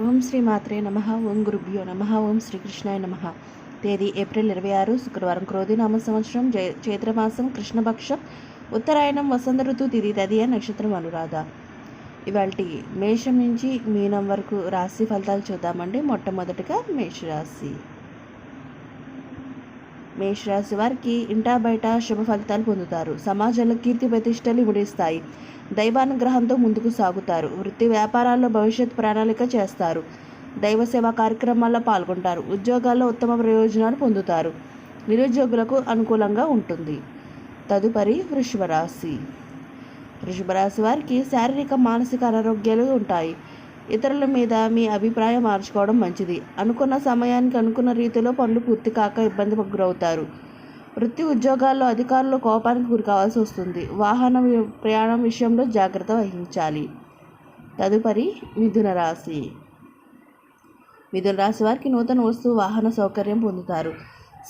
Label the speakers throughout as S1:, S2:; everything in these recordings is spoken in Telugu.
S1: ఓం శ్రీ మాత్రే నమ. ఓం గురుభ్యో నమ. ఓం శ్రీకృష్ణాయ నమ. తేదీ ఏప్రిల్ 26 శుక్రవారం, క్రోధినామ సంవత్సరం, చైత్రమాసం, కృష్ణపక్షం, ఉత్తరాయణం, వసంత ఋతు, తిథి తదియ, నక్షత్రం అనురాధ. ఇవాళ మేషం నుంచి మీనం వరకు రాశి ఫలితాలు చూద్దామండి. మొట్టమొదటిగా మేషరాశి. మేషరాశి వారికి ఇంటా బయట శుభ ఫలితాలు పొందుతారు. సమాజంలో కీర్తి ప్రతిష్టలు ఇముడిస్తాయి. దైవానుగ్రహంతో ముందుకు సాగుతారు. వృత్తి వ్యాపారాల్లో భవిష్యత్ ప్రణాళిక చేస్తారు. దైవ సేవా కార్యక్రమాల్లో పాల్గొంటారు. ఉద్యోగాల్లో ఉత్తమ ప్రయోజనాలు పొందుతారు. నిరుద్యోగులకు అనుకూలంగా ఉంటుంది. తదుపరి వృషభ రాశి. వృషభ రాశి వారికి శారీరక మానసిక అనారోగ్యాలు ఉంటాయి. ఇతరుల మీద మీ అభిప్రాయం మార్చుకోవడం మంచిది. అనుకున్న సమయానికి అనుకున్న రీతిలో పనులు పూర్తి కాక ఇబ్బందికి గురవుతారు. వృత్తి ఉద్యోగాల్లో అధికారులు కోపానికి గురి కావాల్సి వస్తుంది. వాహన ప్రయాణం విషయంలో జాగ్రత్త వహించాలి. తదుపరి మిథున రాశి. మిథున రాశి వారికి నూతన వస్తువు వాహన సౌకర్యం పొందుతారు.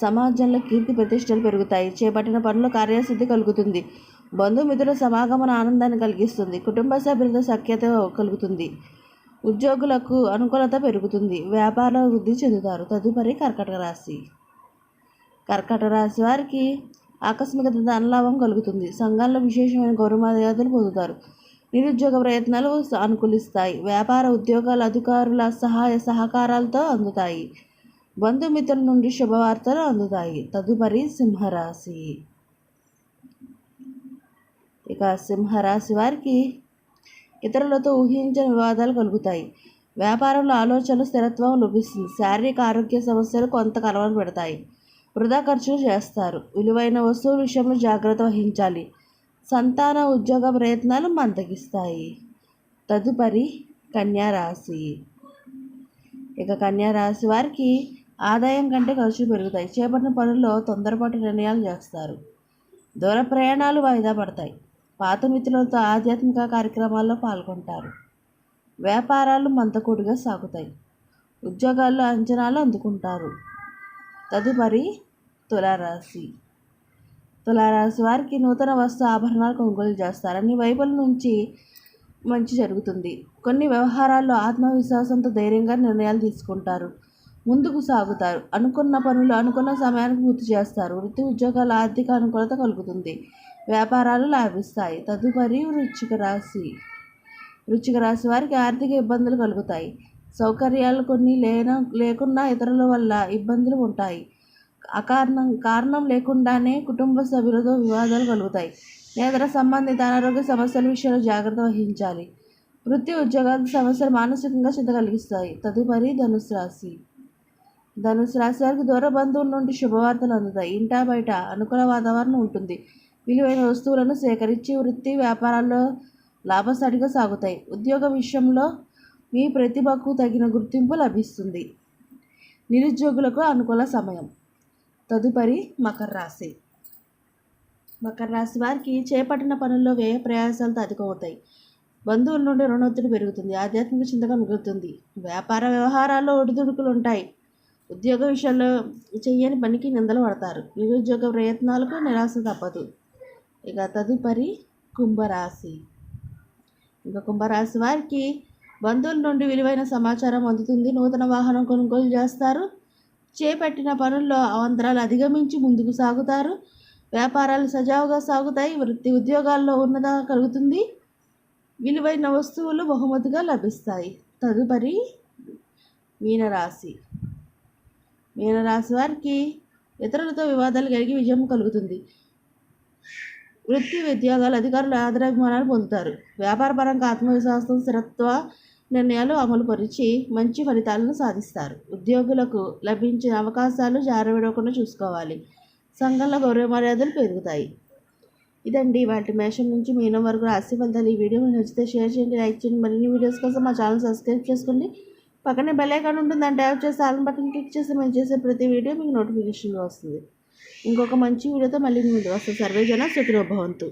S1: సమాజంలో కీర్తి ప్రతిష్టలు పెరుగుతాయి. చేపట్టిన పనుల కార్యసిద్ధి కలుగుతుంది. బంధుమిత్రుల సమాగమన ఆనందాన్ని కలిగిస్తుంది. కుటుంబ సభ్యులతో సఖ్యత కలుగుతుంది. ఉద్యోగులకు అనుకూలత పెరుగుతుంది. వ్యాపార వృద్ధి చెందుతారు. తదుపరి కర్కాటక రాశి. కర్కాటక రాశి వారికి ఆకస్మిక ధనలాభం కలుగుతుంది. సంఘాల్లో విశేషమైన గౌరవ మర్యాదలు పొందుతారు. నిరుద్యోగ ప్రయత్నాలు అనుకూలిస్తాయి. వ్యాపార ఉద్యోగాల అధికారుల సహాయ సహకారాలతో అందుతాయి. బంధుమిత్రుల నుండి శుభవార్తలు అందుతాయి. తదుపరి సింహరాశి. ఇక సింహరాశి వారికి ఇతరులతో ఊహించని వివాదాలు కలుగుతాయి. వ్యాపారంలో ఆలోచనలు స్థిరత్వం లభిస్తుంది. శారీరక ఆరోగ్య సమస్యలు కొంత కలవరం పెడతాయి. వృధా ఖర్చులు చేస్తారు. విలువైన వస్తువుల విషయంలో జాగ్రత్త వహించాలి. సంతాన ఉద్యోగ ప్రయత్నాలు మందగిస్తాయి. తదుపరి కన్యారాశి. ఇక కన్యారాశి వారికి ఆదాయం కంటే ఖర్చులు పెరుగుతాయి. చేపట్టిన పనుల్లో తొందరపాటు నిర్ణయాలు చేస్తారు. దూర ప్రయాణాలు వాయిదా పడతాయి. పాత మిత్రులతో ఆధ్యాత్మిక కార్యక్రమాల్లో పాల్గొంటారు. వ్యాపారాలు మందకొడిగా సాగుతాయి. ఉద్యోగాల్లో అంచనాలు అందుకుంటారు. తదుపరి తులారాశి. తులారాశి వారికి నూతన వస్తు ఆభరణాలు కొనుగోలు చేస్తారు. అన్ని వైపుల నుంచి మంచి జరుగుతుంది. కొన్ని వ్యవహారాల్లో ఆత్మవిశ్వాసంతో ధైర్యంగా నిర్ణయాలు తీసుకుంటారు. ముందుకు సాగుతారు. అనుకున్న పనులు అనుకున్న సమయానికి పూర్తి చేస్తారు. వృత్తి ఉద్యోగాల ఆర్థిక అనుకూలత కలుగుతుంది. వ్యాపారాలు లాభిస్తాయి. తదుపరి వృశ్చిక రాశి. వృశ్చిక రాశి వారికి ఆర్థిక ఇబ్బందులు కలుగుతాయి. సౌకర్యాలు కొన్ని లేకున్నా ఇతరుల వల్ల ఇబ్బందులు ఉంటాయి. కారణం లేకుండానే కుటుంబ సభ్యులతో వివాదాలు కలుగుతాయి. నేతర సంబంధిత అనారోగ్య సమస్యల విషయంలో జాగ్రత్త వహించాలి. వృత్తి ఉద్యోగాల సమస్యలు మానసికంగా చింత కలిగిస్తాయి. తదుపరి ధనుసు రాశి. ధనుసు రాశి వారికి దూర బంధువుల నుండి శుభవార్తలు అందుతాయి. ఇంటా బయట అనుకూల వాతావరణం ఉంటుంది. విలువైన వస్తువులను సేకరించి వృత్తి వ్యాపారాల్లో లాభసాటిగా సాగుతాయి. ఉద్యోగ విషయంలో మీ ప్రతిభకు తగిన గుర్తింపు లభిస్తుంది. నిరుద్యోగులకు అనుకూల సమయం. తదుపరి మకర రాశి. మకర రాశి వారికి చేపట్టిన పనుల్లో వ్యయ ప్రయాసాలతో అధికమవుతాయి. బంధువుల నుండి రుణొత్తిడి పెరుగుతుంది. ఆధ్యాత్మిక చింతగా మిగులుతుంది. వ్యాపార వ్యవహారాల్లో ఒడిదుడుకులు ఉంటాయి. ఉద్యోగ విషయాల్లో చెయ్యని పనికి నిందలు పడతారు. నిరుద్యోగ ప్రయత్నాలకు నిరాశ తప్పదు. ఇక తదుపరి కుంభరాశి. కుంభరాశి వారికి బంధువుల నుండి విలువైన సమాచారం అందుతుంది. నూతన వాహనం కొనుగోలు చేస్తారు. చేపట్టిన పనుల్లో అవాంతరాలు అధిగమించి ముందుకు సాగుతారు. వ్యాపారాలు సజావుగా సాగుతాయి. వృత్తి ఉద్యోగాల్లో ఉన్నత కలుగుతుంది. విలువైన వస్తువులు బహుమతిగా లభిస్తాయి. తదుపరి మీనరాశి. మీనరాశి వారికి ఇతరులతో వివాదాలు కలిగి విజయం కలుగుతుంది. వృత్తి ఉద్యోగాల అధికారులు ఆదరాభిమానాలు పొందుతారు. వ్యాపారపరంగా ఆత్మవిశ్వాసం స్థిరత్వ నిర్ణయాలు అమలు పరిచి మంచి ఫలితాలను సాధిస్తారు. ఉద్యోగులకు లభించిన అవకాశాలు జారవిడకుండా చూసుకోవాలి. సంఘంలో గౌరవ మర్యాదలు పెరుగుతాయి. ఇదండి వాటి మేషం నుంచి మీనం వరకు రాశి ఫలితాలు. ఈ వీడియో మీకు నచ్చితే షేర్ చేయండి, లైక్ చేయండి. మరిన్ని వీడియోస్ కోసం మా ఛానల్ సబ్స్క్రైబ్ చేసుకోండి. పక్కనే బెల్ ఐకాన్ ఉంటుంది. అంటే ట్యాప్ చేసి ఆల్ బటన్ క్లిక్ చేసి మేము చేసే ప్రతి వీడియో మీకు నోటిఫికేషన్లో వస్తుంది. ఇంకొక మంచి వీడియోతో మళ్ళీ ముందు వస్తుంది. సర్వే జన సుఖినో భవంతు.